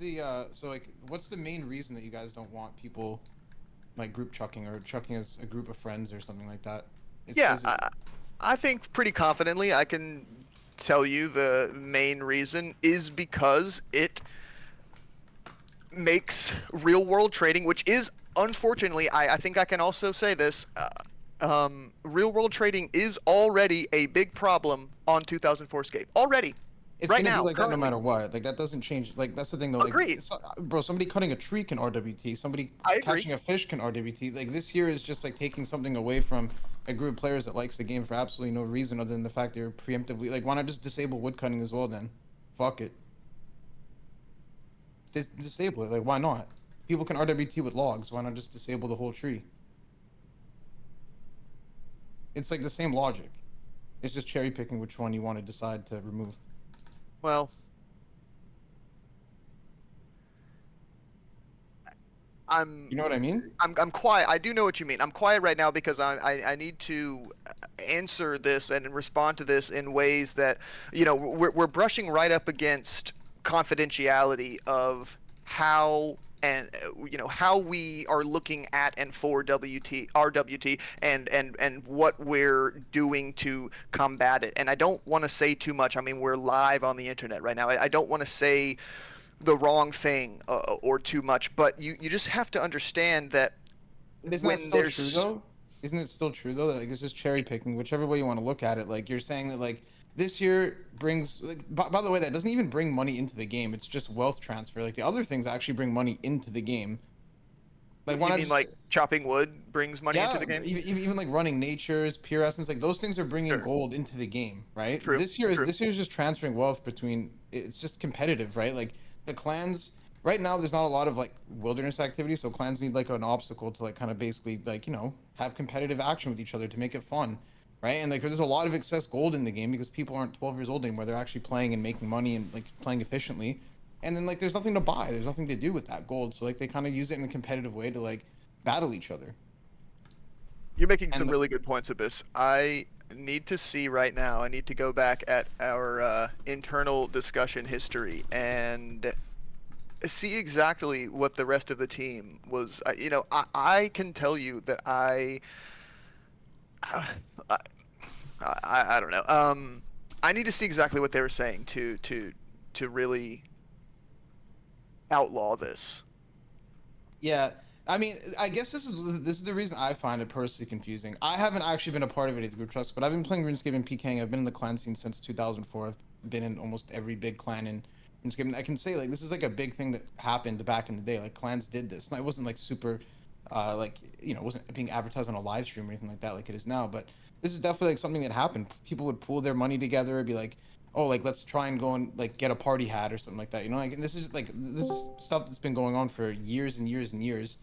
So like, what's the main reason that you guys don't want people like group chucking or chucking as a group of friends or something like that? Yeah, Is it I think pretty confidently I can tell you the main reason is because it makes real world trading, which is unfortunately, I think I can also say this. Real world trading is already a big problem on 2004Scape. Already, it's right gonna be now, like that no currently. matter what. Like that doesn't change. Like that's the thing though. Like, Agreed. bro, somebody cutting a tree can RWT. Somebody I agree. catching a fish can RWT. Like this here is just like taking something away from a group of players that likes the game for absolutely no reason other than the fact they're preemptively like. Why not just disable woodcutting as well then? Fuck it. Disable it. Like why not? People can RWT with logs. Why not just disable the whole tree? It's like the same logic. It's just cherry picking which one you want to decide to remove. Well, I'm You know what I mean? I'm quiet. I do know what you mean. I'm quiet right now because I need to answer this and respond to this in ways that, we're brushing right up against confidentiality of how and how we are looking at and for RWT and what we're doing to combat it. And I don't want to say too much. I mean, we're live on the internet right now. I don't want to say the wrong thing or too much, but you just have to understand that But isn't that when still true there's though? Isn't it still true though that like it's just cherry picking, whichever way you want to look at it? Like you're saying that like this year brings like by the way that doesn't even bring money into the game. It's just wealth transfer. Like the other things actually bring money into the game. Like why you not mean just like chopping wood brings money into yeah, the game. even like running natures, pure essence, like those things are bringing Sure. gold into the game, right? True. True. This year is just transferring wealth between. It's just competitive, right? Like the clans right now, there's not a lot of like wilderness activity, so clans need like an obstacle to like kind of basically like have competitive action with each other to make it fun, right? And like there's a lot of excess gold in the game because people aren't 12 years old anymore. They're actually playing and making money and like playing efficiently. And then like there's nothing to buy. There's nothing to do with that gold. So like they kind of use it in a competitive way to like battle each other. You're making And some like, really good points, Abyss. I need to see right now. I need to go back at our internal discussion history and see exactly what the rest of the team was. I can tell you that I, I don't know. I need to see exactly what they were saying to really outlaw this. yeah, I mean, I guess this is the reason I find it personally confusing. I haven't actually been a part of any of the group trusts, but I've been playing RuneScape and PKing. I've been in the clan scene since 2004. I've been in almost every big clan in RuneScape. And I can say like this is like a big thing that happened back in the day. Like clans did this. And it wasn't like super, like it wasn't being advertised on a live stream or anything like that like it is now. But this is definitely like something that happened. People would pool their money together, be like, oh, like let's try and go and like get a party hat or something like that. Like and this is like this is stuff that's been going on for years and years and years.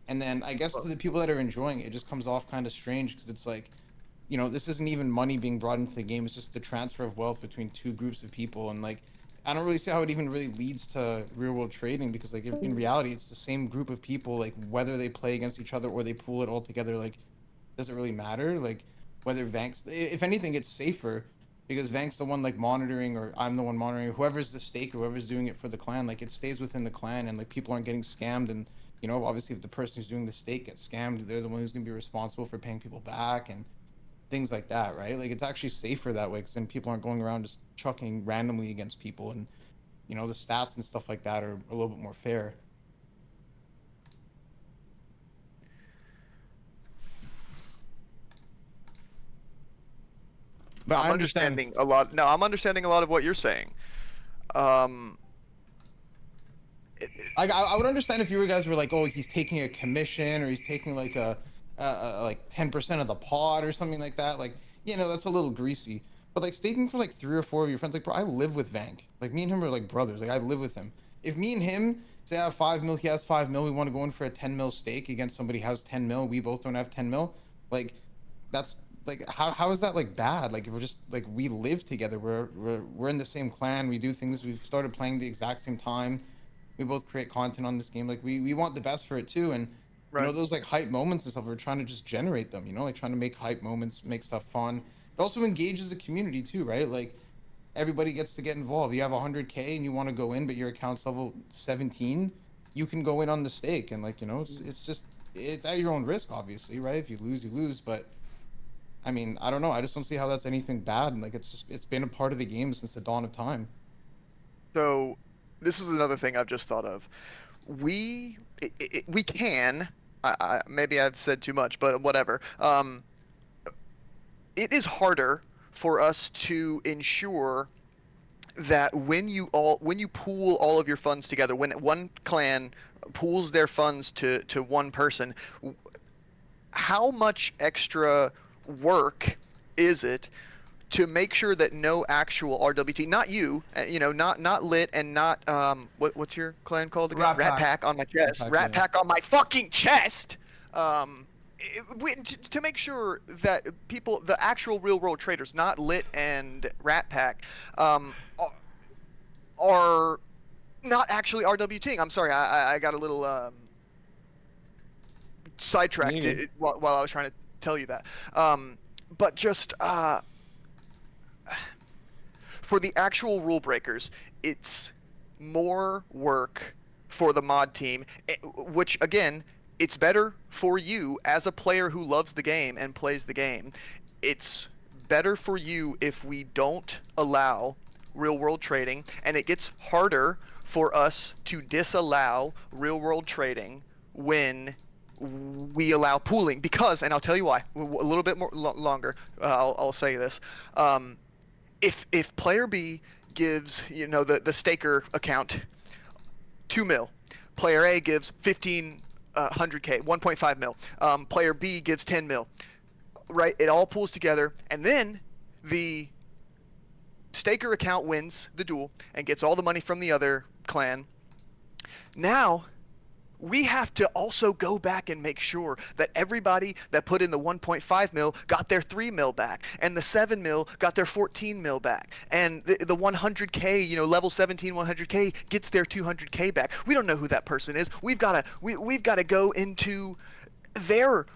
And then I guess to the people that are enjoying it, it just comes off kind of strange because it's like, this isn't even money being brought into the game. It's just the transfer of wealth between two groups of people. And like, I don't really see how it even really leads to real world trading because like in reality, it's the same group of people. Like whether they play against each other or they pool it all together, like, does it really matter? Like whether Vank's, if anything, it's safer because Vank's the one like monitoring or I'm the one monitoring whoever's the stake or whoever's doing it for the clan. Like it stays within the clan and like people aren't getting scammed and obviously if the person who's doing the stake gets scammed, they're the one who's going to be responsible for paying people back and things like that, right? Like it's actually safer that way because then people aren't going around just chucking randomly against people, and the stats and stuff like that are a little bit more fair. But I I'm understand. understanding a lot. No, I'm understanding a lot of what you're saying. Um, I would understand if you guys were like, oh, he's taking a commission or he's taking like like 10% of the pot or something like that. Like, that's a little greasy. But like staking for like three or four of your friends, like, bro, I live with Vank. Like, me and him are like brothers. Like, I live with him. If me and him say I have 5 mil, he has 5 mil, we want to go in for a 10 mil stake against somebody who has 10 mil, we both don't have 10 mil. Like, that's like how is that like bad? Like, we're just like we live together. We're in the same clan. We do things. We've started playing the exact same time. We both create content on this game. Like we want the best for it too. And right. those like hype moments and stuff, we're trying to just generate them, like trying to make hype moments, make stuff fun. It also engages the community too, right? Like everybody gets to get involved. You have 100K and you want to go in, but your account's level 17, you can go in on the stake, and like, you know, it's just, it's at your own risk, obviously, right? If you lose, you lose. But I mean, I don't know. I just don't see how that's anything bad. And like, it's been a part of the game since the dawn of time. So this is another thing I've just thought of. We can. Maybe I've said too much, but whatever. It is harder for us to ensure that when you pool all of your funds together, when one clan pools their funds to one person, how much extra work is it to make sure that no actual RWT, not you, not lit, and not what's your clan called again? Rat Pack on my chest. Rat Pack on my fucking chest. To make sure that people, the actual real world traders, not lit and Rat Pack, are not actually RWTing. I'm sorry, I got a little sidetracked while I was trying to tell you that. But just for the actual rule breakers, it's more work for the mod team, which again, it's better for you as a player who loves the game and plays the game. It's better for you if we don't allow real world trading, and it gets harder for us to disallow real world trading when we allow pooling, because, and I'll tell you why, a little bit more longer, I'll say this. If player B gives, the staker account 2 mil, player A gives 1,500K, 1.5 mil, player B gives 10 mil, right? It all pools together, and then the staker account wins the duel and gets all the money from the other clan. Now we have to also go back and make sure that everybody that put in the 1.5 mil got their 3 mil back, and the 7 mil got their 14 mil back, and the 100K, level 17 100K gets their 200K back. We don't know who that person is. We've got to go into their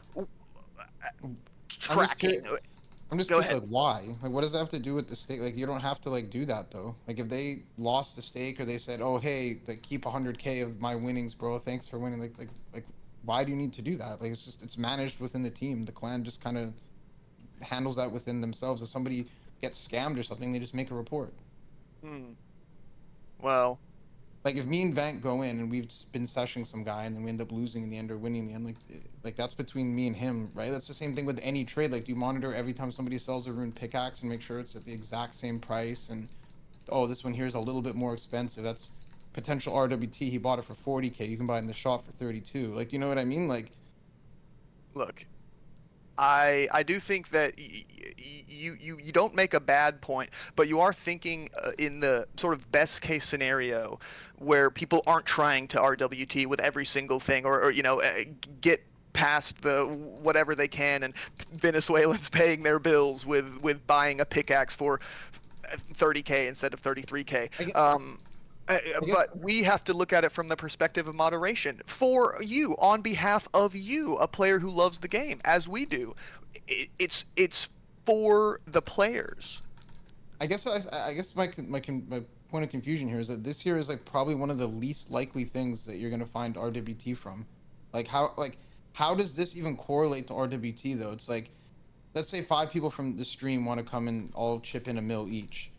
tracking. I'm just curious, like, why? Like, what does that have to do with the stake? Like, you don't have to, like, do that, though. Like, if they lost the stake, or they said, oh, hey, like, keep 100K of my winnings, bro, thanks for winning. Like, why do you need to do that? Like, it's managed within the team. The clan just kind of handles that within themselves. If somebody gets scammed or something, they just make a report. Well, like, if me and Vant go in and we've been seshing some guy and then we end up losing in the end or winning in the end, like that's between me and him, right? That's the same thing with any trade. Like, do you monitor every time somebody sells a rune pickaxe and make sure it's at the exact same price? And, oh, this one here is a little bit more expensive. That's potential RWT. He bought it for 40K. You can buy it in the shop for 32. Like, do you know what I mean? Like, look, I do think that you don't make a bad point, but you are thinking in the sort of best case scenario where people aren't trying to RWT with every single thing, or get past the whatever they can, and Venezuelans paying their bills with buying a pickaxe for 30K instead of 33K. But we have to look at it from the perspective of moderation for you, on behalf of you, a player who loves the game, as we do. It's for the players. I guess my point of confusion here is that this here is like probably one of the least likely things that you're gonna find RWT from. Like, how does this even correlate to RWT though? It's like, let's say 5 people from the stream want to come and all chip in 1 mil each.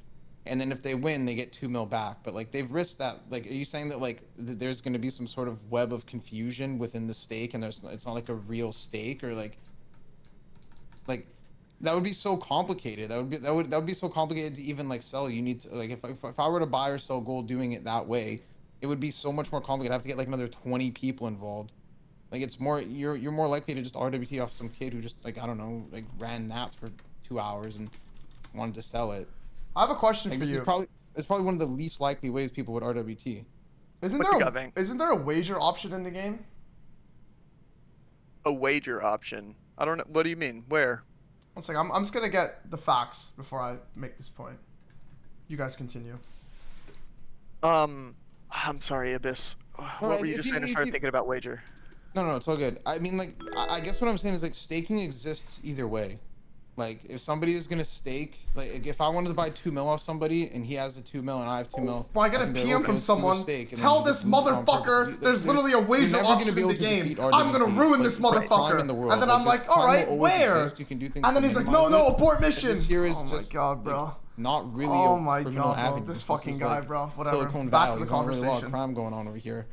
And then if they win, they get 2 mil back. But like, they've risked that. Like, are you saying that like there's going to be some sort of web of confusion within the stake, and it's not like a real stake, or like that would be so complicated. That would be so complicated to even like sell. You need to, like, if I were to buy or sell gold doing it that way, it would be so much more complicated. I have to get like another 20 people involved. Like, it's more, you're more likely to just RWT off some kid who just, like, I don't know, like ran Nats for 2 hours and wanted to sell it. I have a question like, for you. It's probably one of the least likely ways people would RWT. Isn't there a wager option in the game? A wager option? I don't know. What do you mean? Where? One second. I'm just gonna get the facts before I make this point. You guys continue. I'm sorry, Abyss. What were you just saying? I started thinking about wager. No, it's all good. I mean, like, I guess what I'm saying is, like, staking exists either way. Like, if somebody is gonna stake, like, if I wanted to buy 2 mil off somebody and he has a 2 mil and I have 2 mil, Well, I get a can be PM okay, from let's do a someone. stake, and then Tell you this just lose it on purpose. motherfucker there's literally a You're wager never gonna option be in able the to game. defeat I'm gonna RWT. ruin It's this like, it's a crime in motherfucker. the world. And then I'm like, all right, crime will always where? exist. You can do things And then to he's like, minimize no, it, abort but mission. this here is Oh my just, god, bro. like, not really Oh a my criminal god, bro. avenue. This It's fucking just guy, like bro. Whatever. Silicon Back Valley. to the There's not really a lot of conversation. crime going on over here.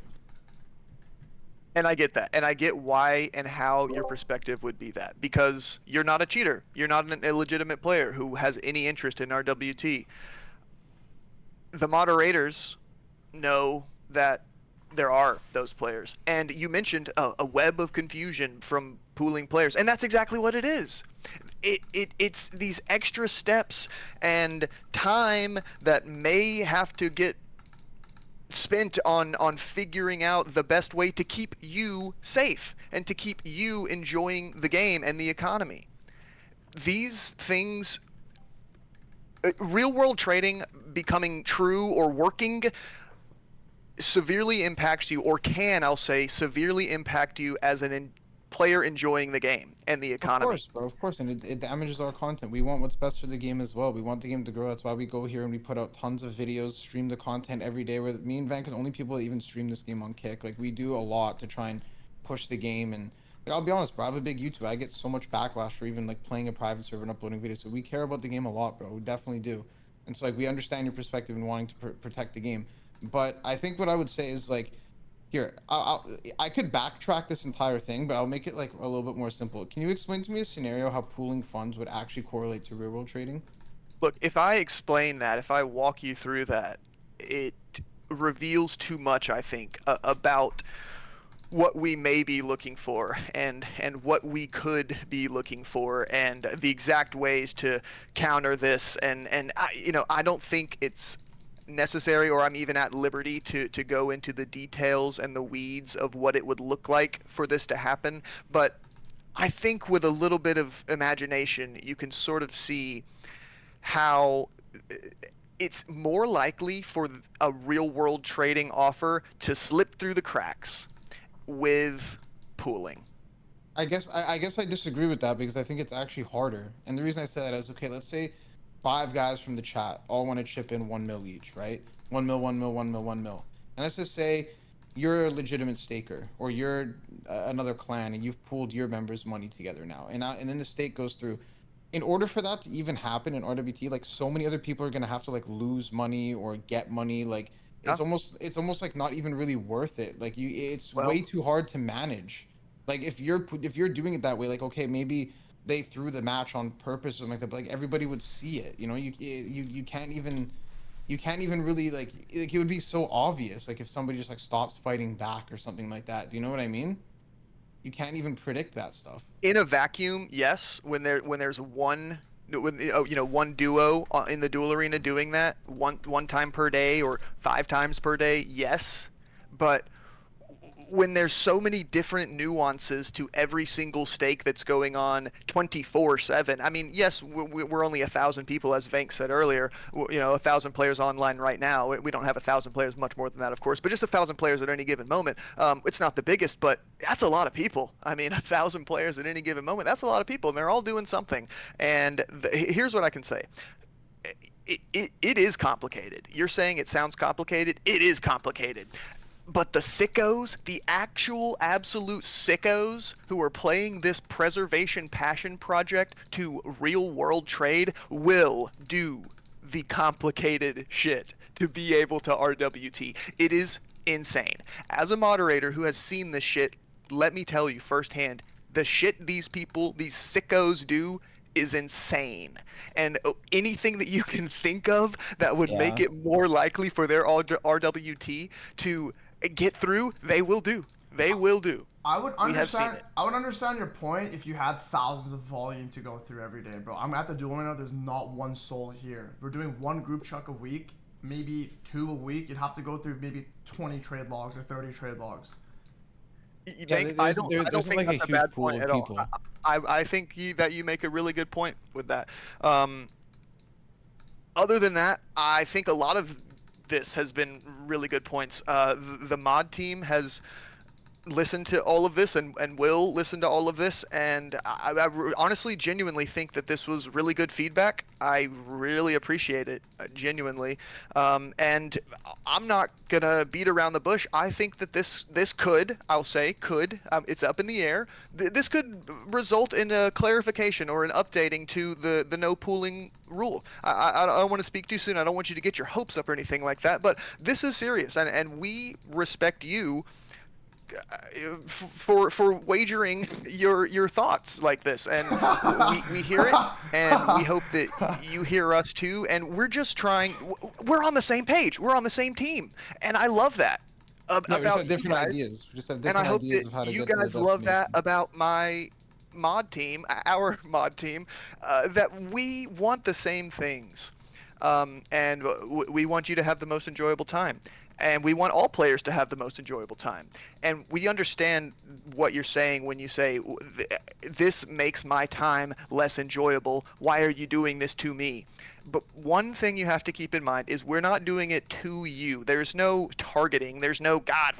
And I get that. And I get why and how your perspective would be that. Because you're not a cheater. You're not an illegitimate player who has any interest in RWT. The moderators know that there are those players. And you mentioned a web of confusion from pooling players. And that's exactly what it is. It's these extra steps and time that may have to get spent on figuring out the best way to keep you safe and to keep you enjoying the game and the economy. These things, real world trading becoming true or working severely impacts you, or can, I'll say, severely impact you as an player enjoying the game and the economy. Of course, bro. Of course, and it damages our content. We want what's best for the game as well. We want the game to grow. That's why we go here and we put out tons of videos, stream the content every day. Where me and Vank are the only people that even stream this game on Kick. Like, we do a lot to try and push the game. And like, I'll be honest, bro. I have a big YouTube. I get so much backlash for even like playing a private server and uploading videos. So we care about the game a lot, bro. We definitely do. And so like we understand your perspective and wanting to protect the game. But I think what I would say is like, here, I could backtrack this entire thing, but I'll make it like a little bit more simple. Can you explain to me a scenario how pooling funds would actually correlate to real world trading? Look, if I explain that, if I walk you through that, it reveals too much, I think, about what we may be looking for and what we could be looking for and the exact ways to counter this. And I don't think it's necessary, or I'm even at liberty to go into the details and the weeds of what it would look like for this to happen. But I think with a little bit of imagination, you can sort of see how it's more likely for a real world trading offer to slip through the cracks with pooling. I guess I disagree with that because I think it's actually harder. And the reason I say that is, okay, let's say 5 guys from the chat all want to chip in 1 mil each, right? 1 mil, 1 mil, 1 mil, 1 mil. And let's just say you're a legitimate staker, or you're another clan and you've pooled your members' money together now, and then the stake goes through. In order for that to even happen in RWT, like, so many other people are gonna have to like lose money or get money. Like, it's almost like not even really worth it. Like, it's way too hard to manage. Like, if you're doing it that way, like, okay, maybe they threw the match on purpose or something like that, but like everybody would see it. You know, you can't even really like it would be so obvious, like if somebody just like stops fighting back or something like that. Do you know what I mean? You can't even predict that stuff. In a vacuum, yes. When there's one duo in the duel arena doing that one time per day or 5 times per day, yes. But when there's so many different nuances to every single stake that's going on 24/7. I mean, yes, we're only 1,000 people, as Vank said earlier. 1,000 players online right now. We don't have 1,000 players, much more than that, of course, but just 1,000 players at any given moment. It's not the biggest, but that's a lot of people. I mean, 1,000 players at any given moment, that's a lot of people, and they're all doing something. And here's what I can say. It is complicated. You're saying it sounds complicated. It is complicated. But the sickos, the actual absolute sickos who are playing this preservation passion project to real world trade will do the complicated shit to be able to RWT. It is insane. As a moderator who has seen this shit, let me tell you firsthand, the shit these people, these sickos do is insane. And anything that you can think of that would make it more likely for their RWT to get through, they will do. They will do. I would understand your point if you had thousands of volume to go through every day, bro. I'm at the duel right now. There's not one soul here. We're doing 1 group chuck a week, maybe 2 a week. You'd have to go through maybe 20 trade logs or 30 trade logs. I don't think that's a bad point at all. I think that you make a really good point with that. Other than that, I think a lot of this has been really good points. The mod team has listen to all of this and will listen to all of this, and honestly genuinely think that this was really good feedback. I really appreciate it, genuinely. And I'm not gonna beat around the bush. I think that this could, I'll say could, it's up in the air, this could result in a clarification or an updating to the no pooling rule. I don't want to speak too soon. I don't want you to get your hopes up or anything like that, but this is serious, and we respect you for wagering your thoughts like this, and we hear it, and we hope that you hear us too, and we're just trying. We're on the same page, we're on the same team, and I love that Yeah, we just about have different you guys. ideas. We just have And different I hope ideas of how that to you get to guys the love that destination. about my mod team, our mod team, that we want the same things, and we want you to have the most enjoyable time, and we want all players to have the most enjoyable time. And we understand what you're saying when you say this makes my time less enjoyable. Why are you doing this to me? But one thing you have to keep in mind is we're not doing it to you. There's no targeting. There's no, God,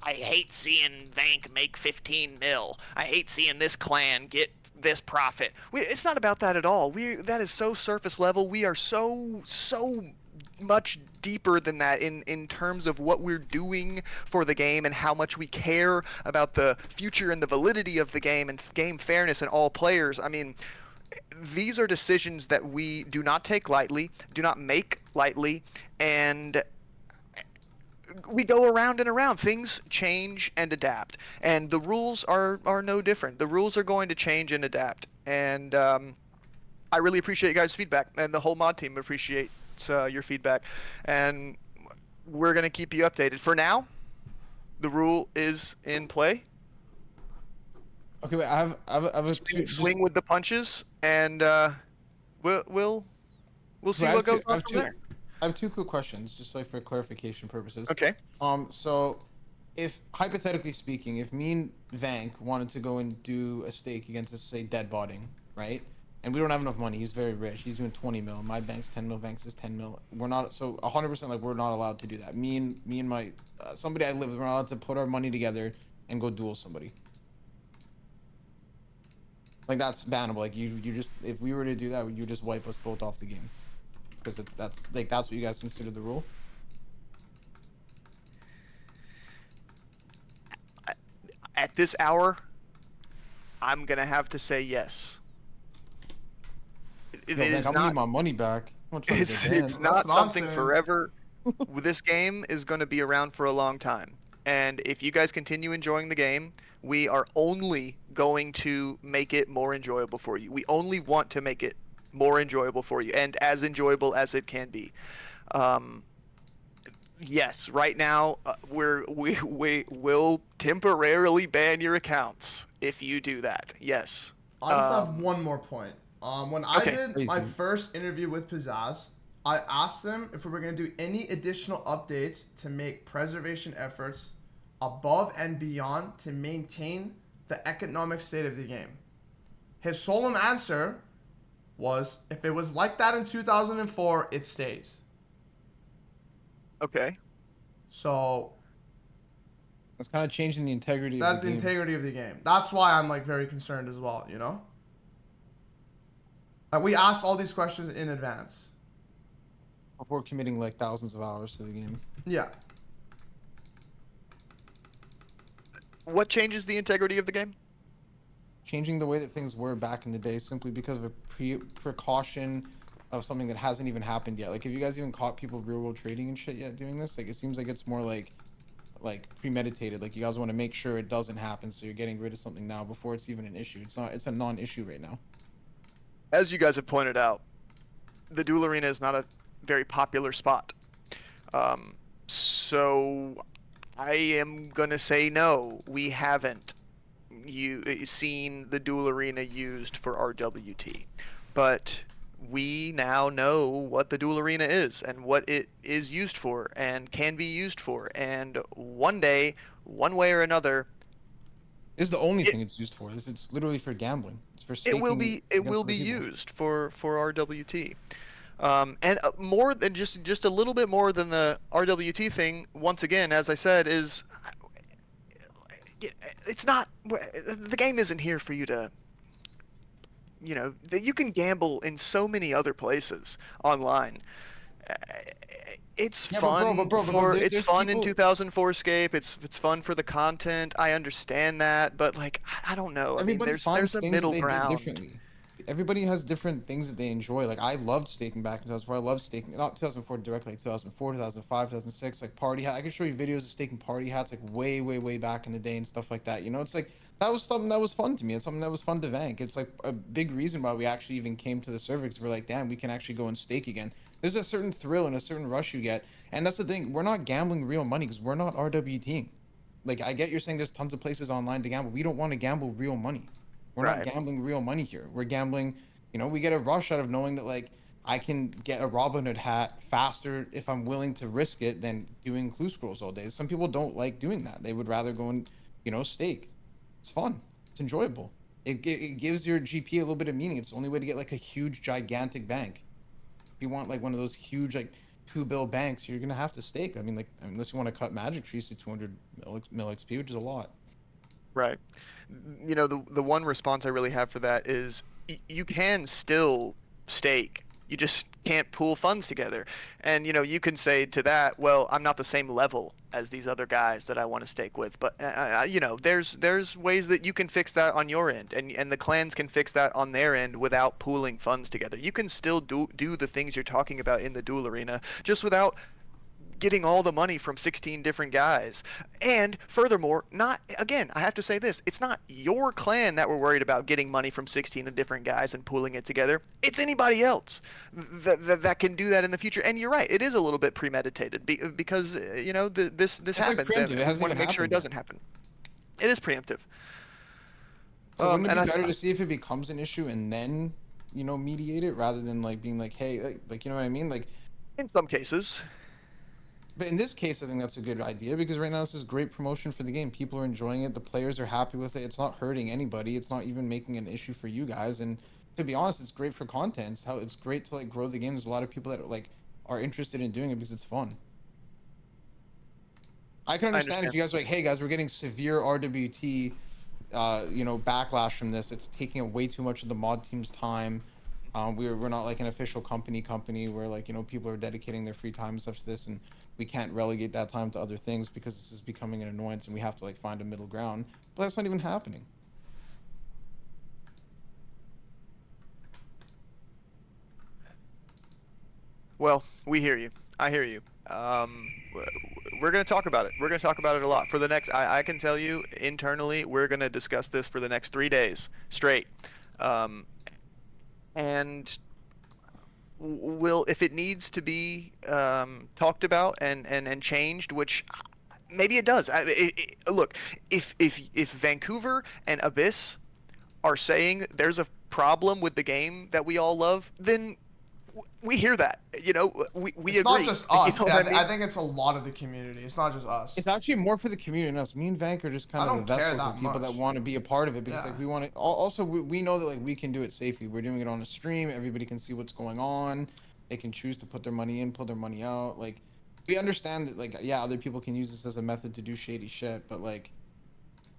I hate seeing Vank make 15 mil. I hate seeing this clan get this profit. It's not about that at all. That is so surface level. We are so much deeper than that in terms of what we're doing for the game and how much we care about the future and the validity of the game and game fairness and all players. I mean, these are decisions that we do not take lightly, do not make lightly, and we go around and around. Things change and adapt, and the rules are no different. The rules are going to change and adapt, and I really appreciate you guys' feedback, and the whole mod team appreciates your feedback, and we're going to keep you updated. For now, the rule is in play. Okay, wait. I have a Swing with the punches, and we'll see what goes on from there. I have two quick questions, just like for clarification purposes. Okay. So, if hypothetically speaking, if me and Vank wanted to go and do a stake against, let's say, dead botting, right? And we don't have enough money. He's very rich. He's doing 20 mil. My bank's 10 mil. Vank's is 10 mil. We're not 100% like we're not allowed to do that. Me and my somebody I live with, we're not allowed to put our money together and go duel somebody. Like that's bannable. Like you just, if we were to do that, you just wipe us both off the game, because that's what you guys consider the rule. At this hour, I'm gonna have to say yes. It is I'm not. need my money back. It's not something saying. forever. This game is going to be around for a long time, and if you guys continue enjoying the game, we are only going to make it more enjoyable for you. We only want to make it more enjoyable for you, and as enjoyable as it can be. Yes, right now we will temporarily ban your accounts if you do that. Yes. I just have one more point. When I Okay. did my first interview with Pazaz, I asked them if we were going to do any additional updates to make preservation efforts above and beyond to maintain the economic state of the game. His solemn answer was, if it was like that in 2004, it stays. Okay. So That's kind of changing the integrity. that's of the the game. integrity of the game. That's why I'm like very concerned as well, you know? Like, we asked all these questions in advance. Before committing like thousands of hours to the game. Yeah. What changes the integrity of the game? Changing the way that things were back in the day simply because of a precaution of something that hasn't even happened yet. Like, have you guys even caught people real world trading and shit yet doing this? Like, it seems like it's more like premeditated. Like, you guys want to make sure it doesn't happen, so you're getting rid of something now before it's even an issue. It's a non-issue right now. As you guys have pointed out, the Duel Arena is not a very popular spot. So I am gonna say no. We haven't seen the Duel Arena used for RWT, but we now know what the Duel Arena is and what it is used for and can be used for. And one day, one way or another, It's the only thing it's used for. It's literally for gambling. It's for it will staking be against other people. used for RWT. And more than just a little bit more than the RWT thing. Once again, as I said, is it's not, the game isn't here for you to, that you can gamble in so many other places online. It's Yeah, fun it's there's fun in people. 2004Scape. It's fun for the content. I understand that, but like I don't know. I mean, Everybody there's finds a things that middle they did ground. differently. Everybody has different things that they enjoy. Like I loved staking back in 2004. I loved staking, not 2004 directly, like 2004, 2005, 2006. Like party hat. I can show you videos of staking party hats like way, way, way back in the day and stuff like that. You know, it's like that was something that was fun to me. It's something that was fun to vank. It's like a big reason why we actually even came to the server because we're like, damn, we can actually go and stake again. There's a certain thrill and a certain rush you get, and that's the thing. We're not gambling real money because we're not RWTing. Like I get you're saying there's tons of places online to gamble. We don't want to gamble real money. We're not Right. gambling real money here. We're gambling, we get a rush out of knowing that like I can get a Robin Hood hat faster if I'm willing to risk it than doing clue scrolls all day. Some people don't like doing that. They would rather go and, stake. It's fun. It's enjoyable. It gives your GP a little bit of meaning. It's the only way to get like a huge, gigantic bank. If you want like one of those huge like 2 bill banks, you're gonna have to stake. I mean, like unless you want to cut magic trees to 200 mil XP, which is a lot. Right. The one response I really have for that is you can still stake. You just can't pool funds together. And you can say to that, well, I'm not the same level as these other guys that I want to stake with. But there's ways that you can fix that on your end, and the clans can fix that on their end without pooling funds together. You can still do the things you're talking about in the duel arena, just without getting all the money from 16 different guys. And furthermore, not, again, I have to say this, it's not your clan that we're worried about getting money from 16 different guys and pooling it together. It's anybody else that can do that in the future. And you're right, it is a little bit premeditated because this It's like happens, preemptive. and It we hasn't want to even make sure it happened doesn't yet. happen. It is preemptive. So wouldn't it And be better to see if it becomes an issue and then, mediate it rather than like being like, hey, like you know what I mean? Like, in some cases. but in this case, I think that's a good idea because right now this is great promotion for the game. People are enjoying it. The players are happy with it. It's not hurting anybody. It's not even making an issue for you guys. And to be honest, it's great for content. It's great to like grow the game. There's a lot of people that are interested in doing it because it's fun. I can I understand if understand. you guys are like, hey guys, we're getting severe RWT, backlash from this. It's taking up way too much of the mod team's time. We're not like an official company where like people are dedicating their free time and stuff to this, and we can't relegate that time to other things because this is becoming an annoyance, and we have to like find a middle ground. But that's not even happening. Well, we hear you. I hear you. We're going to talk about it. We're going to talk about it a lot. For the next, I can tell you internally, we're going to discuss this for the next 3 days straight. And will, if it needs to be talked about and changed, which maybe it does. Look, if Vancouver and Abyss are saying there's a problem with the game that we all love, then we hear that. We It's agree. not just us. You know what I mean? I think it's a lot of the community. It's not just us. It's actually more for the community than us. Me and Vank are just kind I of the don't care vessels of that people that much. want to be a part of it because Yeah. like we want to. Also, we know that like we can do it safely. We're doing it on a stream. Everybody can see what's going on. They can choose to put their money in, pull their money out. Like we understand that like yeah, other people can use this as a method to do shady shit, but like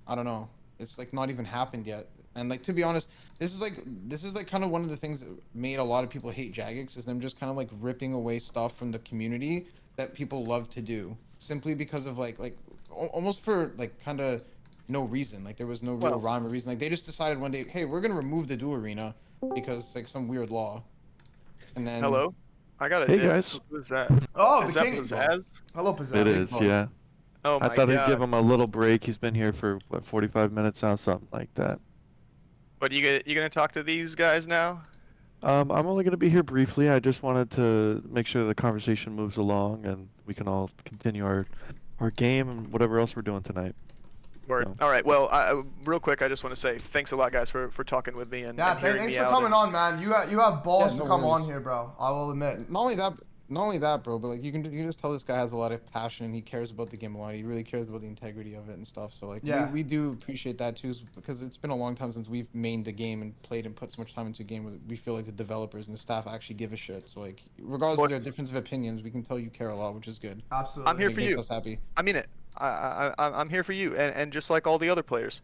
I don't know. It's like not even happened yet. And like to be honest, this is like kind of one of the things that made a lot of people hate Jagex is them just kind of like ripping away stuff from the community that people love to do simply because of almost for like kind of no reason. Like there was no real rhyme or reason. Like they just decided one day, hey, we're gonna remove the duel arena because it's like some weird law. And then Hello? I got a Hey, dip. guys. Who's that? Oh, Is the that king. Pazaz? Hello, Pazaz. It is, Bug. yeah. Oh my I thought I'd give god. him a little break. He's been here for, what, 45 minutes now, something like that. But you gonna talk to these guys now? I'm only going to be here briefly. I just wanted to make sure the conversation moves along and we can all continue our game and whatever else we're doing tonight. Word. So. All right. Well, real quick, I just want to say thanks a lot, guys, for talking with me and hearing Thanks me for out. coming on, man. You have balls Yeah, to no come on worries. here, bro. I will admit. Not only that, bro, but like you can just tell this guy has a lot of passion and he cares about the game a lot. He really cares about the integrity of it and stuff. So like Yeah. we do appreciate that too, because it's been a long time since we've mained the game and played and put so much time into a game where we feel like the developers and the staff actually give a shit. So like regardless of their difference of opinions, we can tell you care a lot, which is good. Absolutely. I'm here It for makes you. us happy. I mean it. I'm here for you, and just like all the other players.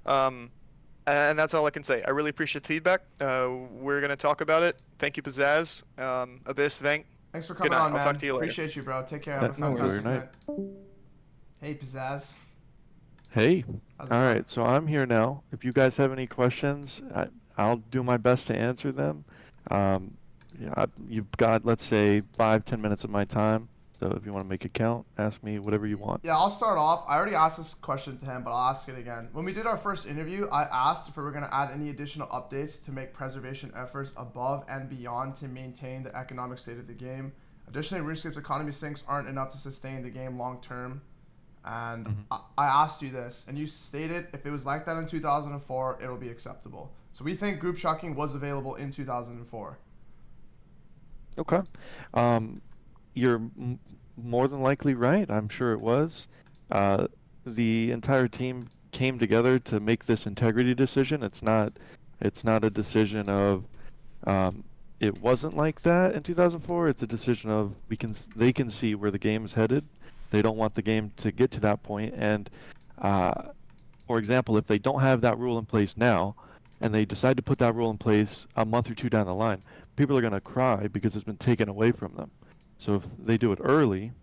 And that's all I can say. I really appreciate the feedback. We're gonna talk about it. Thank you, Pazaz, Abyss, Venk. Thanks for Good coming night. on, I'll man. talk to you later. Appreciate you, bro. Take care. Yeah, Have a no worries. fantastic night. Hey, Pazaz. Hey. How's it All going? right, so I'm here now. If you guys have any questions, I'll do my best to answer them. Yeah, you've got, let's say, 5-10 minutes of my time. So if you want to make it count, ask me whatever you want. Yeah, I'll start off. I already asked this question to him, but I'll ask it again. When we did our first interview, I asked if we were going to add any additional updates to make preservation efforts above and beyond to maintain the economic state of the game. Additionally, RuneScape's economy sinks aren't enough to sustain the game long term. And I asked you this, and you stated if it was like that in 2004, it'll be acceptable. So we think group chucking was available in 2004. Okay. You're more than likely right. I'm sure it was. The entire team came together to make this integrity decision. It's not a decision of it wasn't like that in 2004. It's a decision of they can see where the game is headed. They don't want the game to get to that point. And for example, if they don't have that rule in place now, and they decide to put that rule in place a month or two down the line, people are going to cry because it's been taken away from them. So if they do it early,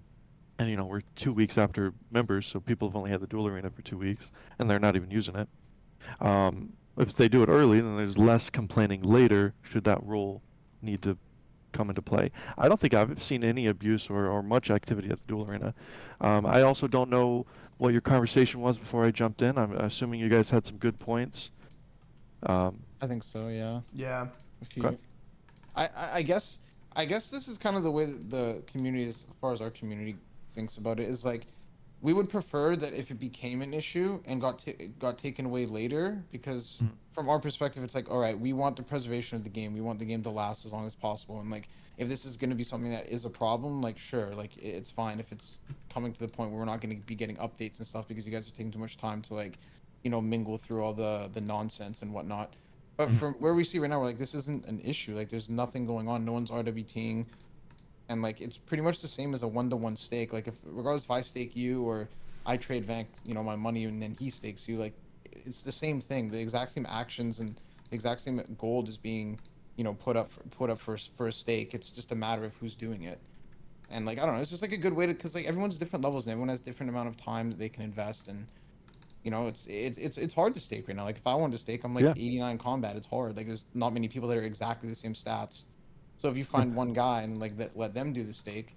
and we're 2 weeks after members, so people have only had the Duel Arena for 2 weeks, and they're not even using it. If they do it early, then there's less complaining later should that rule need to come into play. I don't think I've seen any abuse or much activity at the Duel Arena. I also don't know what your conversation was before I jumped in. I'm assuming you guys had some good points. I think so, yeah. Yeah. Okay. I guess this is kind of the way that the community, as far as our community thinks about it, is like we would prefer that if it became an issue and got taken away later, because from our perspective, it's like, all right, we want the preservation of the game. We want the game to last as long as possible. And like, if this is going to be something that is a problem, like, sure, like it's fine if it's coming to the point where we're not going to be getting updates and stuff because you guys are taking too much time to like, mingle through all the nonsense and whatnot. But from where we see right now, we're like, this isn't an issue. Like, there's nothing going on. No one's RWTing. And, like, it's pretty much the same as a one-to-one stake. Like, regardless if I stake you or I trade Vank, my money, and then he stakes you, like, it's the same thing. The exact same actions and the exact same gold is being, put up for a stake. It's just a matter of who's doing it. And, like, I don't know. It's just, like, a good way to... Because, like, everyone's different levels and everyone has different amount of time that they can invest and... it's hard to stake right now. Like if I wanted to stake, I'm like 89 combat. It's hard. Like there's not many people that are exactly the same stats. So if you find one guy and like let them do the stake,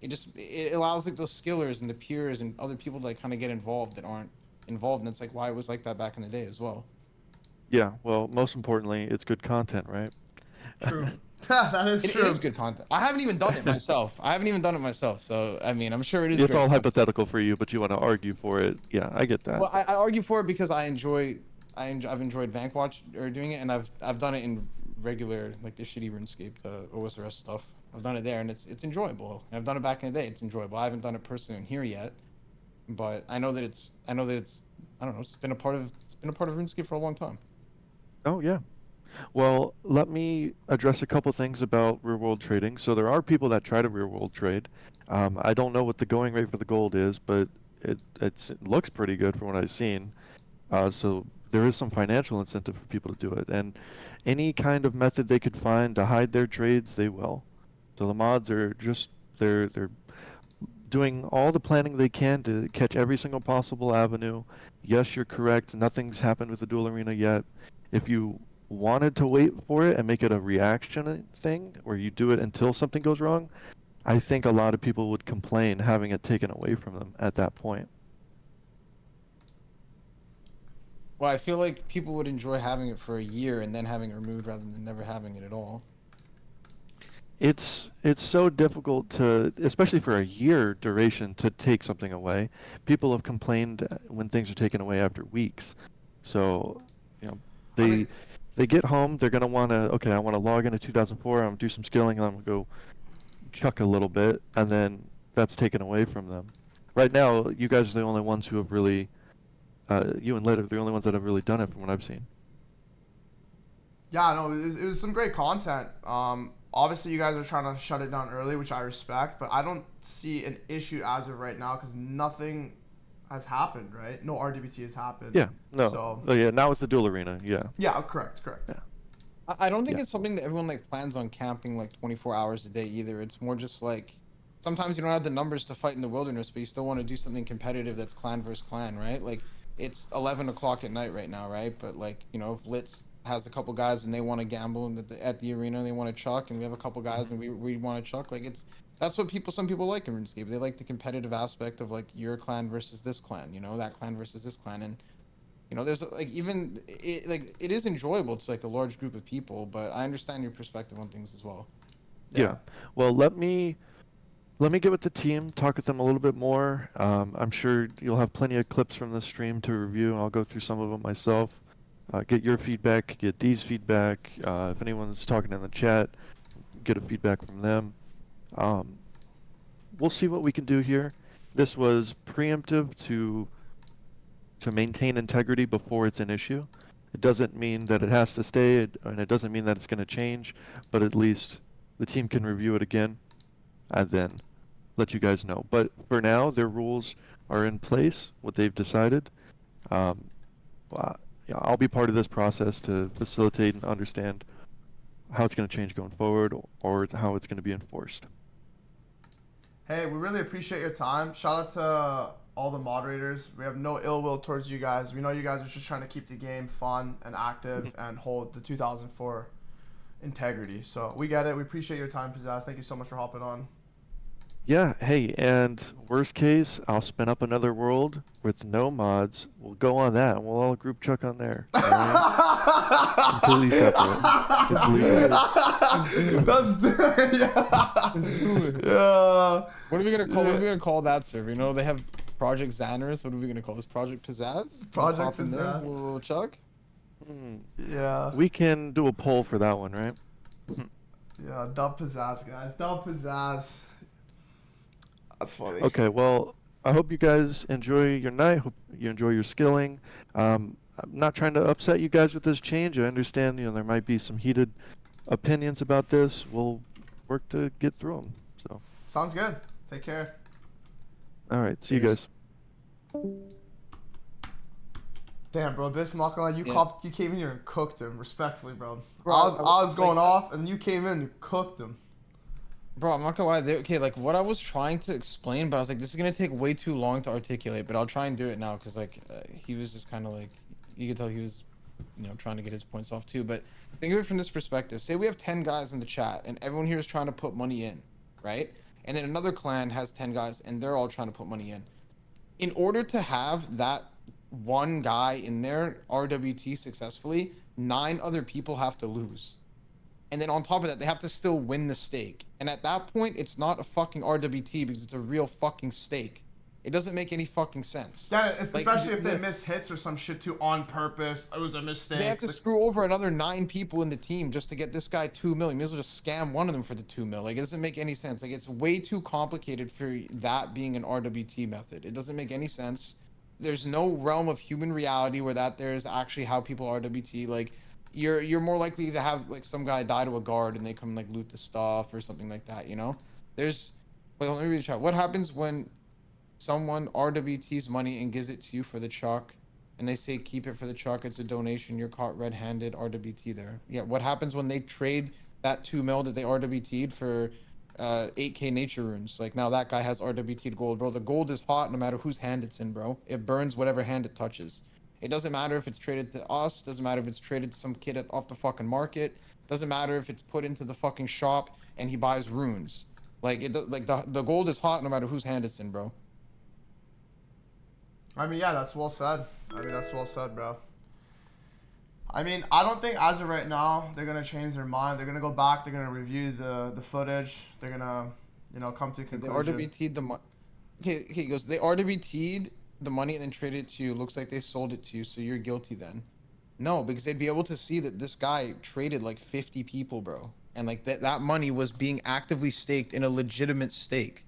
it allows like those skillers and the peers and other people to like kind of get involved that aren't involved. And it's like why it was like that back in the day as well. Yeah. Well, most importantly, it's good content, right? True. That is true. It is good content. I haven't even done it myself. So I mean, I'm sure it is. It's all content. hypothetical for you, but you want to argue for it. Yeah, I get that. Well, I argue for it because I've enjoyed Vankwatch or doing it, and I've done it in regular like the shitty RuneScape, the osrs stuff. I've done it there, and it's enjoyable. And I've done it back in the day. It's enjoyable. I haven't done it personally in here yet, but I know that it's I don't know. It's been a part of RuneScape for a long time. Oh yeah. Well, let me address a couple things about real-world trading. So there are people that try to real-world trade. I don't know what the going rate for the gold is, but it looks pretty good from what I've seen. So there is some financial incentive for people to do it. And any kind of method they could find to hide their trades, they will. So the mods are just, they're doing all the planning they can to catch every single possible avenue. Yes, you're correct. Nothing's happened with the Duel Arena yet. If you wanted to wait for it and make it a reaction thing where you do it until something goes wrong, I think a lot of people would complain having it taken away from them at that point. Well, I feel like people would enjoy having it for a year and then having it removed rather than never having it at all. It's so difficult to, especially for a year duration, to take something away. People have complained when things are taken away after weeks. So, they get home, they're going to want to, okay, I want to log into 2004, I'm going to do some skilling, and I'm going to go chuck a little bit, and then that's taken away from them. Right now, you guys are the only ones who have really, you and Lid are the only ones that have really done it from what I've seen. Yeah, no, it was some great content. Obviously, you guys are trying to shut it down early, which I respect, but I don't see an issue as of right now because nothing has happened, right? No RWT has happened. Yeah, no. So Oh yeah, not with the Duel Arena. Yeah. yeah, correct. Yeah. I don't think Yeah. it's something that everyone like plans on camping like 24 hours a day either. It's more just like sometimes you don't have the numbers to fight in the wilderness, but you still want to do something competitive that's clan versus clan, right? Like it's 11 o'clock at night right now, right? But like, you know, if Litz has a couple guys and they want to gamble at the arena, they want to chuck, and we have a couple guys and we want to chuck, like that's what some people like in RuneScape. They like the competitive aspect of like your clan versus this clan, you know, that clan versus this clan. And you know, there's like even it is enjoyable to like a large group of people, but I understand your perspective on things as well. Yeah. Well, let me get with the team, talk with them a little bit more. I'm sure you'll have plenty of clips from the stream to review, and I'll go through some of them myself. Get your feedback, get Dee's feedback. If anyone's talking in the chat, get a feedback from them. We'll see what we can do here. This was preemptive to maintain integrity before it's an issue. It doesn't mean that it has to stay, and it doesn't mean that it's going to change, but at least the team can review it again and then let you guys know. But for now, their rules are in place, what they've decided. Well, yeah, I'll be part of this process to facilitate and understand how it's going to change going forward or how it's going to be enforced. Hey, we really appreciate your time. Shout out to all the moderators. We have no ill will towards you guys. We know you guys are just trying to keep the game fun and active and hold the 2004 integrity. So we get it. We appreciate your time, Pazaz. Thank you so much for hopping on. Yeah, hey, and worst case, I'll spin up another world with no mods. We'll go on that, and we'll all group chuck on there. All right? Completely separate. It's legal. Let's do it. Yeah. Let's do it. Yeah. What are we gonna call that server? You know, they have Project Xanarus. What are we gonna call this? Project Pazaz? Project Hop in there, Pazaz. we'll chuck. Yeah. We can do a poll for that one, right? Yeah. Dub Pazaz, guys. Dub Pazaz. That's funny. Okay, well, I hope you guys enjoy your night. Hope you enjoy your skilling. I'm not trying to upset you guys with this change. I understand, you know, there might be some heated opinions about this. We'll work to get through them. So. Sounds good. Take care. All right, see you guys. Damn, bro, Biss, I'm not gonna lie, you came in here and cooked him, respectfully, bro. Bro, I was going like, off, and you came in and you cooked him. Bro, I'm not gonna lie. Okay, like what I was trying to explain, but I was like, this is gonna take way too long to articulate. But I'll try and do it now, cause like he was just kind of like, you could tell he was, you know, trying to get his points off too. But think of it from this perspective. Say we have 10 guys in the chat, and everyone here is trying to put money in, right? And then another clan has 10 guys, and they're all trying to put money in. In order to have that one guy in there RWT successfully, 9 other people have to lose. And then on top of that, they have to still win the stake. And at that point, it's not a fucking RWT because it's a real fucking stake. It doesn't make any fucking sense. Yeah, it's Like, especially if they miss hits or some shit too on purpose. It was a mistake. They have to screw over another 9 people in the team just to get this guy 2 mil. You may as well just scam one of them for the 2 mil. Like, it doesn't make any sense. Like, it's way too complicated for that being an RWT method. It doesn't make any sense. There's no realm of human reality where there's actually how people RWT. Like, you're more likely to have like some guy die to a guard and they come like loot the stuff or something like that, you know? Wait, let me read the chat. What happens when someone RWTs money and gives it to you for the chuck and they say keep it for the chuck, it's a donation, you're caught red-handed, RWT there? Yeah, what happens when they trade that 2 mil that they RWT'd for 8k nature runes? Like now that guy has RWT'd gold, bro. The gold is hot no matter whose hand it's in, bro. It burns whatever hand it touches. It doesn't matter if it's traded to us. Doesn't matter if it's traded to some kid off the fucking market. Doesn't matter if it's put into the fucking shop and he buys runes. Like the gold is hot no matter whose hand it's in, bro. I mean, yeah, that's well said. That's well said, bro. I mean, I don't think as of right now they're gonna change their mind. They're gonna go back. They're gonna review the footage. They're gonna, you know, come to a conclusion. They RWT'd the money. Okay, he goes. They RWT'd the money and then traded it to you. Looks like they sold it to you, so you're guilty then. No, because they'd be able to see that this guy traded like 50 people, bro, and like that money was being actively staked in a legitimate stake.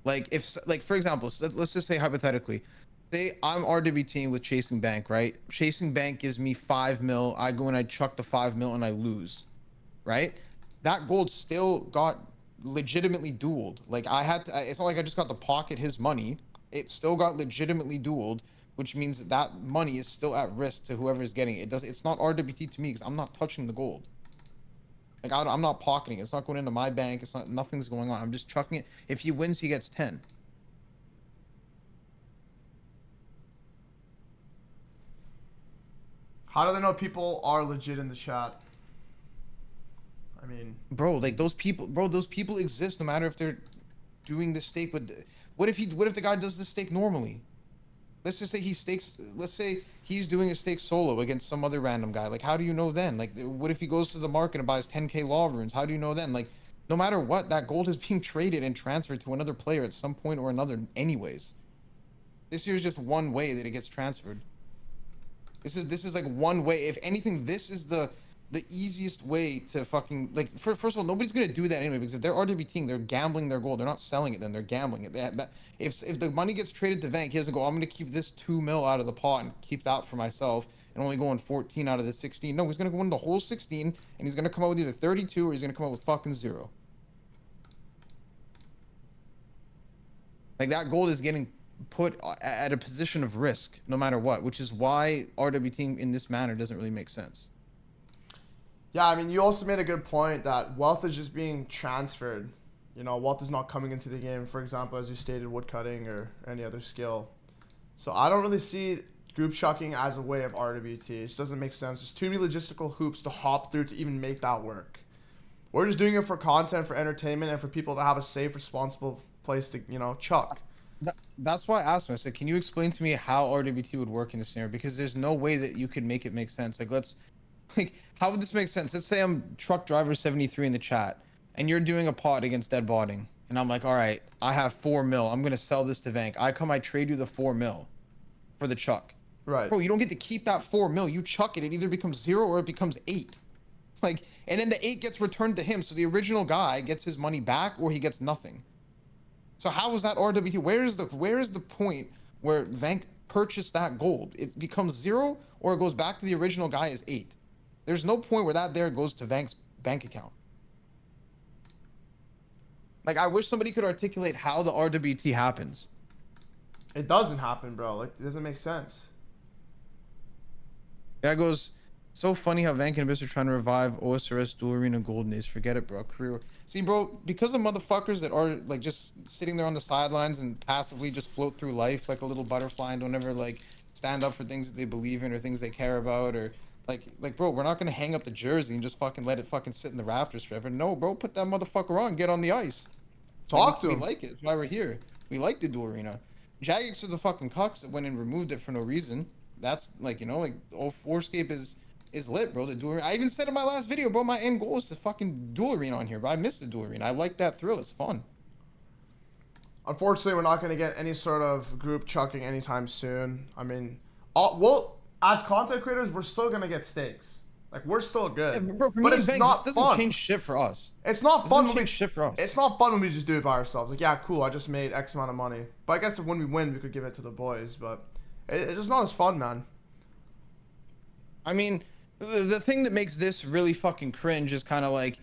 Like if, like for example, let's just say hypothetically, say I'm RWTing with Chasing Bank, right? Chasing Bank gives me 5 mil. I go and I chuck the 5 mil and I lose, right? That gold still got legitimately dueled. Like I had to. It's not like I just got to pocket his money. it still got legitimately dueled, which means that money is still at risk to whoever is getting it. It's not RWT to me because I'm not touching the gold. Like I'm not pocketing it. It's not going into my bank. It's not, nothing's going on. I'm just chucking it. If he wins, he gets 10. How do they know people are legit in the chat? I mean, bro, like those people exist no matter if they're doing the stake with. What if the guy does the stake normally? Let's just say he stakes. Let's say he's doing a stake solo against some other random guy. Like, how do you know then? Like, what if he goes to the market and buys 10k law runes? How do you know then? Like, no matter what, that gold is being traded and transferred to another player at some point or another, anyways. This here's just one way that it gets transferred. This is like one way. If anything, this is the easiest way to fucking like. First of all, nobody's gonna do that anyway because if they're RWTing, they're gambling their gold. They're not selling it. Then they're gambling it. If the money gets traded to Vank, he doesn't go, I'm gonna keep this 2 mil out of the pot and keep that for myself and only go in 14 out of the 16. No, he's gonna go in the whole 16 and he's gonna come out with either 32 or he's gonna come out with fucking 0. Like that gold is getting put at a position of risk no matter what, which is why RWTing in this manner doesn't really make sense. yeah, I mean, you also made a good point that wealth is just being transferred. You know, wealth is not coming into the game, for example, as you stated, woodcutting or any other skill. So I don't really see group chucking as a way of RWT. It just doesn't make sense. There's too many logistical hoops to hop through to even make that work. We're just doing it for content, for entertainment, and for people to have a safe, responsible place to, you know, chuck. That's why I asked him. I said, can you explain to me how RWT would work in this scenario? Because there's no way that you could make it make sense. Like, how would this make sense? Let's say I'm truck driver 73 in the chat, and you're doing a pot against dead botting, and I'm like, all right, I have 4 mil. I'm gonna sell this to Vank. I trade you the 4 mil for the chuck. Right. Bro, you don't get to keep that 4 mil. You chuck it. It either becomes 0 or it becomes 8. Like, and then the 8 gets returned to him. So the original guy gets his money back, or he gets nothing. So how is that RWT? Where is the point where Vank purchased that gold? It becomes 0 or it goes back to the original guy as 8. There's no point where that there goes to Vank's bank account. Like, I wish somebody could articulate how the RWT happens. It doesn't happen, bro. Like, it doesn't make sense. That goes, so funny how Vank and Abyss are trying to revive OSRS Duel Arena Golden Days. Forget it, bro. Career. See, bro, because of motherfuckers that are, like, just sitting there on the sidelines and passively just float through life like a little butterfly and don't ever, like, stand up for things that they believe in or things they care about or... Like, bro, we're not gonna hang up the jersey and just fucking let it fucking sit in the rafters forever. No, bro, put that motherfucker on, get on the ice. Talk to him. We like it. That's why we're here. We like the Duel Arena. Jagex are the fucking cucks that went and removed it for no reason. That's like, you know, like 2004Scape is lit, bro. The Duel Arena. I even said in my last video, bro, my end goal is to fucking Duel Arena on here, but I missed the Duel Arena. I like that thrill. It's fun. Unfortunately, we're not gonna get any sort of group chucking anytime soon. I mean, well, as content creators, we're still gonna get stakes. Like, we're still good. Yeah, bro, but it's not doesn't fun. change shit for us. It's not fun when we shit for us. It's not fun when we just do it by ourselves. Like, yeah, cool, I just made X amount of money. But I guess when we win, we could give it to the boys. But it's just not as fun, man. I mean, the thing that makes this really fucking cringe is kind of like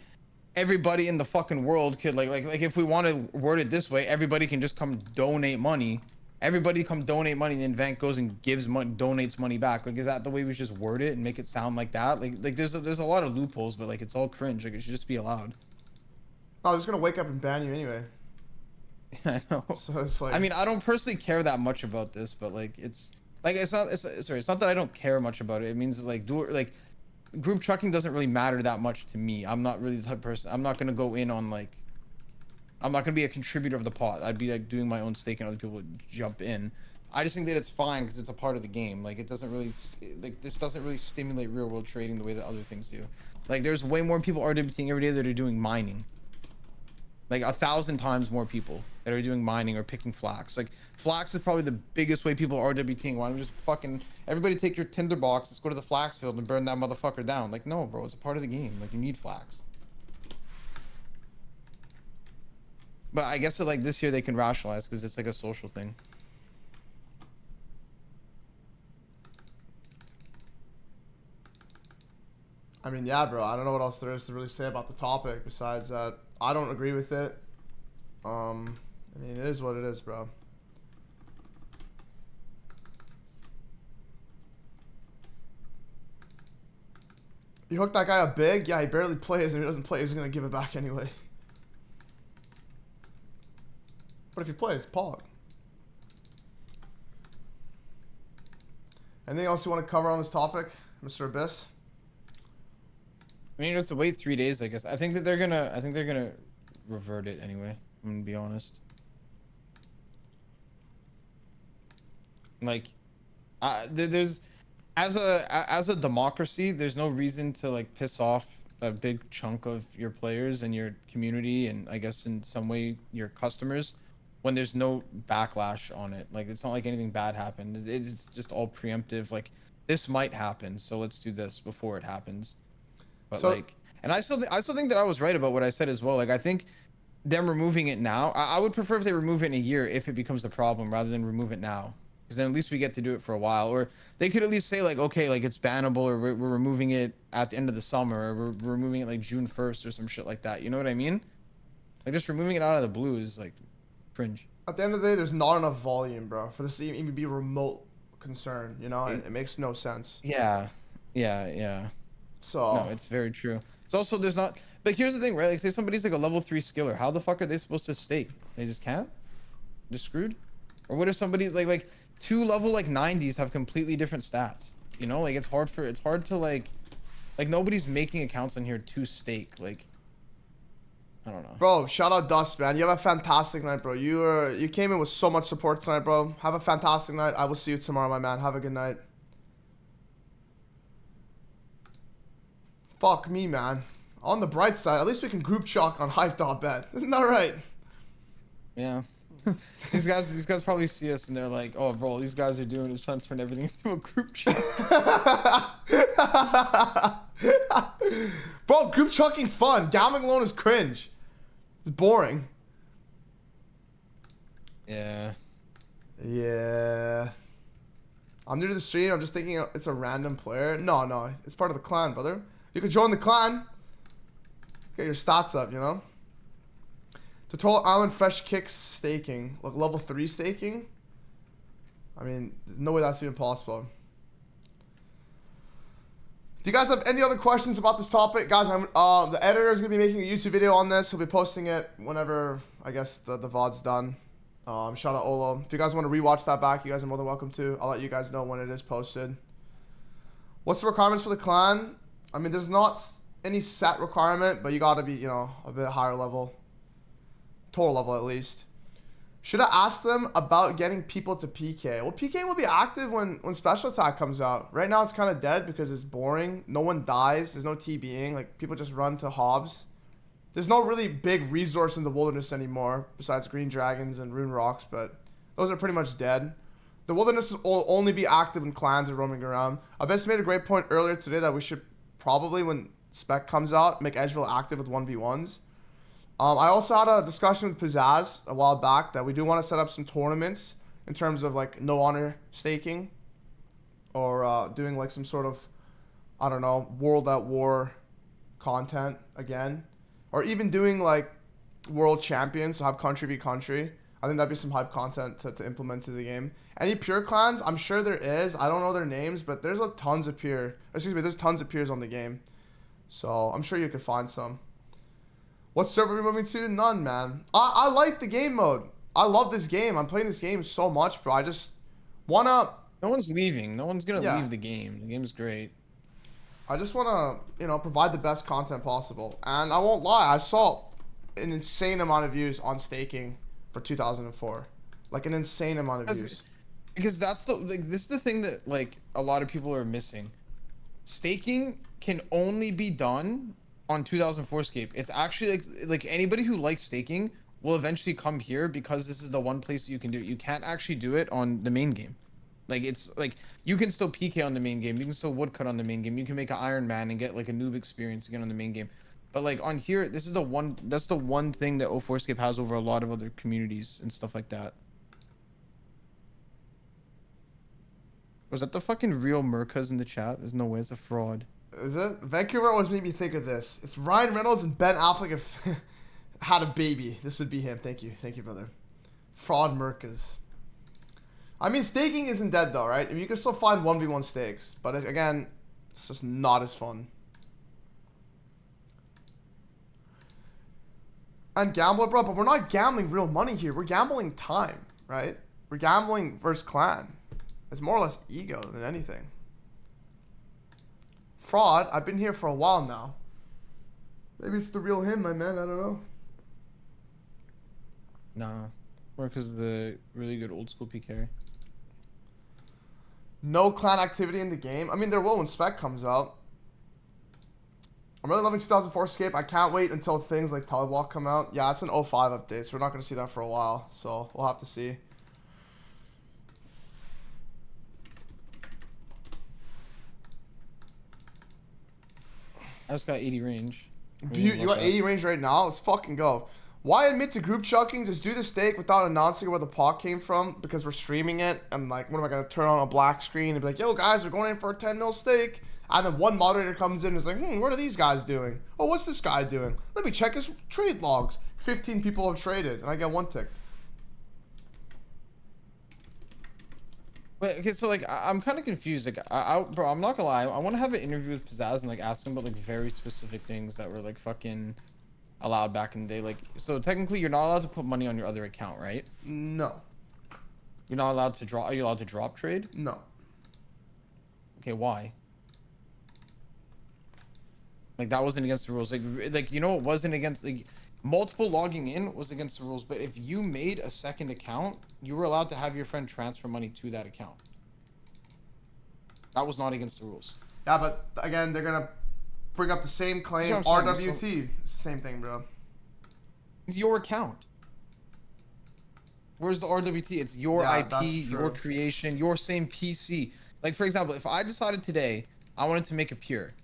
everybody in the fucking world could like if we want to word it this way, everybody can just come donate money. Everybody come donate money, then Vank goes and gives money, donates money back. Like, is that the way we just word it and make it sound like that? Like there's a lot of loopholes, but like it's all cringe. Like, it should just be allowed. Oh, they're just gonna wake up and ban you anyway. I know. So it's like, I mean, I don't personally care that much about this, but like it's not that I don't care much about it. It means like group trucking doesn't really matter that much to me. I'm not really the type of person. I'm not gonna go in on like. I'm not gonna be a contributor of the pot. I'd be like doing my own stake and other people would jump in. I just think that it's fine because it's a part of the game. Like, it doesn't really this doesn't really stimulate real world trading the way that other things do. Like, there's way more people RWTing every day that are doing mining. Like 1,000 times more people that are doing mining or picking flax. Like, flax is probably the biggest way people are RWTing. Why don't we just fucking everybody take your tinder box, let's go to the flax field and burn that motherfucker down? Like, no, bro, it's a part of the game. Like, you need flax. But I guess that like this year they can rationalize because it's like a social thing. I mean, yeah, bro. I don't know what else there is to really say about the topic besides that I don't agree with it. I mean, it is what it is, bro. You hook that guy up big, yeah, he barely plays, and if he doesn't play, he's gonna give it back anyway. But if he plays, pog. Anything else you want to cover on this topic, Mr. Abyss? I mean, it's to wait 3 days, I guess. I think they're gonna revert it anyway. I'm gonna be honest. Like, there's as a democracy, there's no reason to like piss off a big chunk of your players and your community, and I guess in some way your customers, when there's no backlash on it. Like, it's not like anything bad happened. It's just all preemptive. Like, this might happen, so let's do this before it happens. But So- like, and I still think that I was right about what I said as well. Like, I think them removing it now, I would prefer if they remove it in a year if it becomes the problem, rather than remove it now. Because then at least we get to do it for a while. Or they could at least say like, okay, like it's bannable, or we're removing it at the end of the summer, or we're removing it like June 1st or some shit like that. You know what I mean? Like, just removing it out of the blue is like cringe. At the end of the day, there's not enough volume, bro, for this to even be a remote concern. You know, it makes no sense. Yeah. So No, it's very true. It's also, there's not, but here's the thing, right? Like, say somebody's like a level 3 skiller, how the fuck are they supposed to stake? They just can't? Just screwed? Or what if somebody's like 2 level like 90s have completely different stats? You know, like it's hard to like nobody's making accounts on here to stake. Like, I don't know. Bro, shout out Dust, man. You have a fantastic night, bro. You came in with so much support tonight, bro. Have a fantastic night. I will see you tomorrow, my man. Have a good night. Fuck me, man. On the bright side, at least we can group chalk on hype.bet. Isn't that right? Yeah. these guys probably see us and they're like, oh bro, all these guys are doing is trying to turn everything into a group chat. Bro, group chucking's fun. Gambling alone is cringe. It's boring. Yeah. Yeah. I'm new to the stream. I'm just thinking it's a random player. No. It's part of the clan, brother. You can join the clan. Get your stats up, you know? Tutorial Island Fresh Kicks staking. Like level 3 staking? I mean, no way that's even possible. Do you guys have any other questions about this topic? Guys, the editor is going to be making a YouTube video on this. He'll be posting it whenever, I guess, the VOD's done. Shout out Olo. If you guys want to rewatch that back, you guys are more than welcome to. I'll let you guys know when it is posted. What's the requirements for the clan? I mean, there's not any set requirement, but you got to be, you know, a bit higher level. Total level, at least. Should I ask them about getting people to PK? Well, PK will be active when Special Attack comes out. Right now, it's kind of dead because it's boring. No one dies. There's no TBing. Like, people just run to Hobbs. There's no really big resource in the wilderness anymore, besides Green Dragons and Rune Rocks, but those are pretty much dead. The wilderness will only be active when clans are roaming around. Abyss made a great point earlier today that we should probably, when Spec comes out, make Edgeville active with 1v1s. I also had a discussion with Pazaz a while back that we do want to set up some tournaments in terms of like no honor staking, or doing like some sort of, I don't know, World at War content again, or even doing like World Champions, so have country v country. I think that'd be some hype content to implement to the game. Any pure clans? I'm sure there is. I don't know their names, but there's tons of there's tons of peers on the game, so I'm sure you could find some. What server are we moving to? None, man. I like the game mode. I love this game. I'm playing this game so much, bro. I just wanna... No one's leaving. No one's gonna leave the game. The game's great. I just wanna, you know, provide the best content possible. And I won't lie, I saw an insane amount of views on staking for 2004. Like, an insane amount of views. Because that's this is the thing that, like, a lot of people are missing. Staking can only be done on 2004Scape. It's actually like anybody who likes staking will eventually come here because this is the one place you can do it. You can't actually do it on the main game. Like, it's like you can still PK on the main game, you can still woodcut on the main game, you can make an Iron Man and get like a noob experience again on the main game. But like on here, that's the one thing that 04Scape has over a lot of other communities and stuff like that. Was that the fucking real Merkaz in the chat? There's no way, it's a fraud. Is it? Vancouver always made me think of this. It's Ryan Reynolds and Ben Affleck if had a baby. This would be him. Thank you, brother. Fraud Merkaz. I mean, staking isn't dead though, right? I mean, you can still find 1v1 stakes, but again, it's just not as fun. And gambler, bro, but we're not gambling real money here. We're gambling time, right? We're gambling versus clan. It's more or less ego than anything. Fraud, I've been here for a while now. Maybe it's the real him, my man, I don't know. Nah. Or because of the really good old school PK. No clan activity in the game. I mean, there will when spec comes out. I'm really loving 2004Scape. I can't wait until things like Teleblock come out. Yeah, it's an 05 update, so we're not going to see that for a while. So we'll have to see. I just got 80 range. You got 80 range right now? Let's fucking go. Why admit to group chucking? Just do the stake without announcing where the pot came from because we're streaming it. And like, what am I going to turn on a black screen and be like, yo guys, we're going in for a 10 mil stake. And then one moderator comes in and is like, what are these guys doing? Oh, what's this guy doing? Let me check his trade logs. 15 people have traded and I get one tick. Wait, okay, so like I'm kind of confused. Like, bro, I'm not gonna lie. I want to have an interview with Pazaz and like ask him about like very specific things that were like fucking allowed back in the day. Like, so technically you're not allowed to put money on your other account, right? No. You're not allowed to draw. Are you allowed to drop trade? No. Okay, why? Like that wasn't against the rules. Like you know, it wasn't against like multiple logging in was against the rules. But if you made a second account, you were allowed to have your friend transfer money to that account. That was not against the rules. Yeah, but again, they're gonna bring up the same claim. RWT, it's the same thing, bro. It's your account. Where's the RWT? It's your IP, your creation, your same PC. Like for example, if I decided today I wanted to make a pure,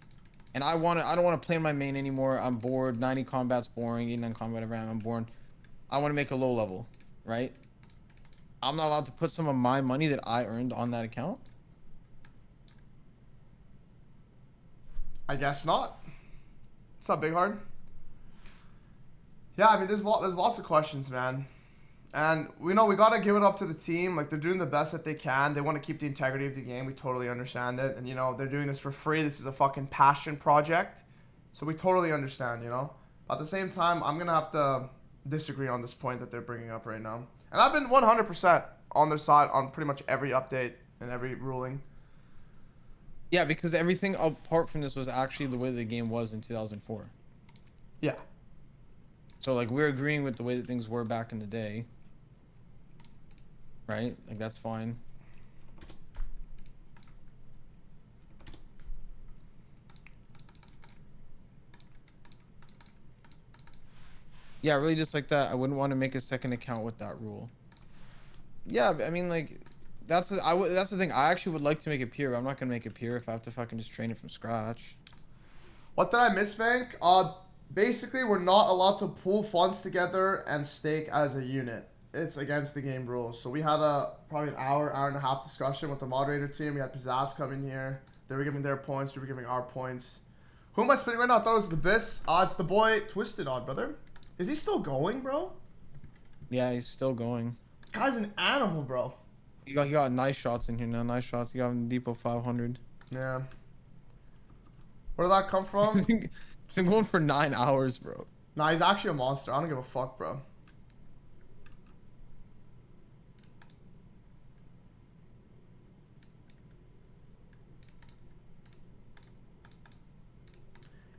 and I don't want to play in my main anymore. I'm bored. 90 combat's boring. 89 combat around. I'm bored. I want to make a low level, right? I'm not allowed to put some of my money that I earned on that account. I guess not. What's up, Big Hard? Yeah, I mean, there's lots of questions, man. And we know we gotta give it up to the team. Like, they're doing the best that they can. They want to keep the integrity of the game. We totally understand it. And, you know, they're doing this for free. This is a fucking passion project. So we totally understand, you know? At the same time, I'm gonna have to disagree on this point that they're bringing up right now. And I've been 100% on their side on pretty much every update and every ruling. Yeah, because everything apart from this was actually the way the game was in 2004. Yeah. So, like, we're agreeing with the way that things were back in the day. Right? Like, that's fine. Yeah, really just like that. I wouldn't want to make a second account with that rule. Yeah, I mean, like, that's the thing. I actually would like to make a peer, but I'm not going to make a peer if I have to fucking just train it from scratch. What did I miss, Vank? Basically, we're not allowed to pool funds together and stake as a unit. It's against the game rules. So we had probably an hour and a half discussion with the moderator team. We had Pazaz come in here. They were giving their points. We were giving our points. Who am I spinning right now? I thought it was the Biss. It's the boy Twisted Odd, brother. Is he still going, bro? Yeah, he's still going. Guy's an animal, bro. You got nice shots in here now. Nice shots. You got him Depot 500. Yeah. Where did that come from? It's been going for 9 hours, bro. Nah, he's actually a monster. I don't give a fuck, bro.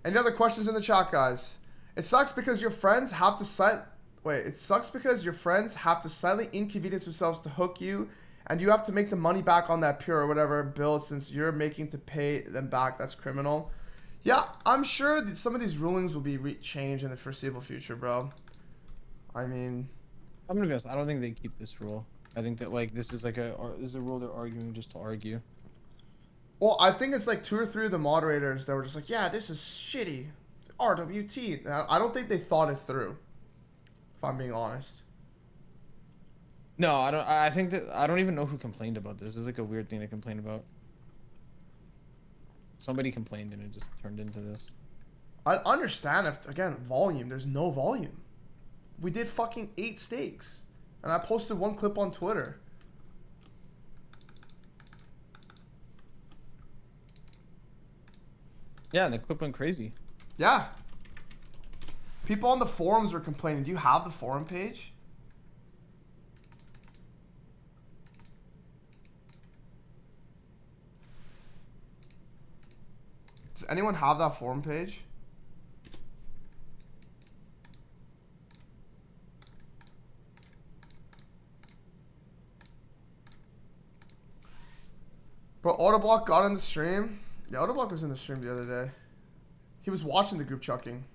Any other questions in the chat, guys? It sucks because your friends have to It sucks because your friends have to slightly inconvenience themselves to hook you, and you have to make the money back on that pure or whatever bill since you're making to pay them back. That's criminal. Yeah, I'm sure that some of these rulings will be changed in the foreseeable future, bro. I mean, I'm gonna be honest. I don't think they keep this rule. I think that like this is like a rule they're arguing just to argue. Well, I think it's like 2 or 3 of the moderators that were just like, yeah, this is shitty. RWT. I don't think they thought it through, if I'm being honest. No, I don't. I think that I don't even know who complained about this. It's like a weird thing to complain about. Somebody complained and it just turned into this. I understand if, again, volume. There's no volume. We did fucking 8 stakes. And I posted 1 clip on Twitter. Yeah, and the clip went crazy. Yeah. People on the forums are complaining. Do you have the forum page? Does anyone have that forum page? Bro, Autoblock got in the stream. Yeah, Autoblock was in the stream the other day. He was watching the group chucking.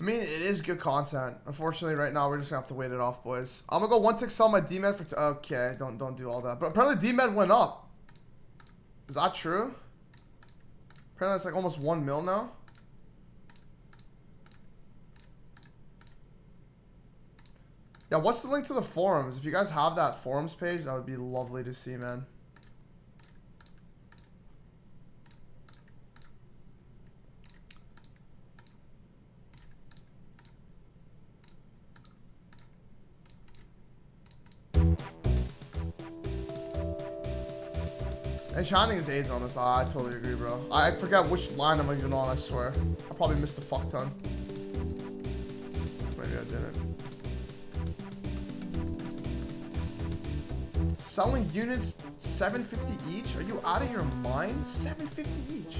I mean, it is good content. Unfortunately, right now, we're just gonna have to wait it off, boys. I'm gonna go 1 tick sell my D-Med for... Okay, don't do all that. But apparently D-Med went up. Is that true? Apparently it's like almost 1 mil now. Yeah, what's the link to the forums? If you guys have that forums page, that would be lovely to see, man. Enchanting is AIDS on this. I totally agree, bro. I forget which line I'm even on, I swear. I probably missed a fuck ton. Maybe I didn't. Selling units 750 each? Are you out of your mind? 750 each.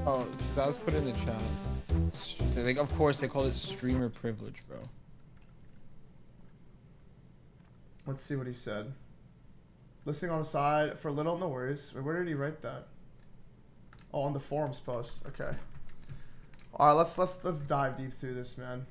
Oh, Pazaz put in the chat. Of course, they call it streamer privilege, bro. Let's see what he said. Listing on the side for a little, no worries. Wait, where did he write that? Oh, on the forums post. Okay. All right, let's dive deep through this, man.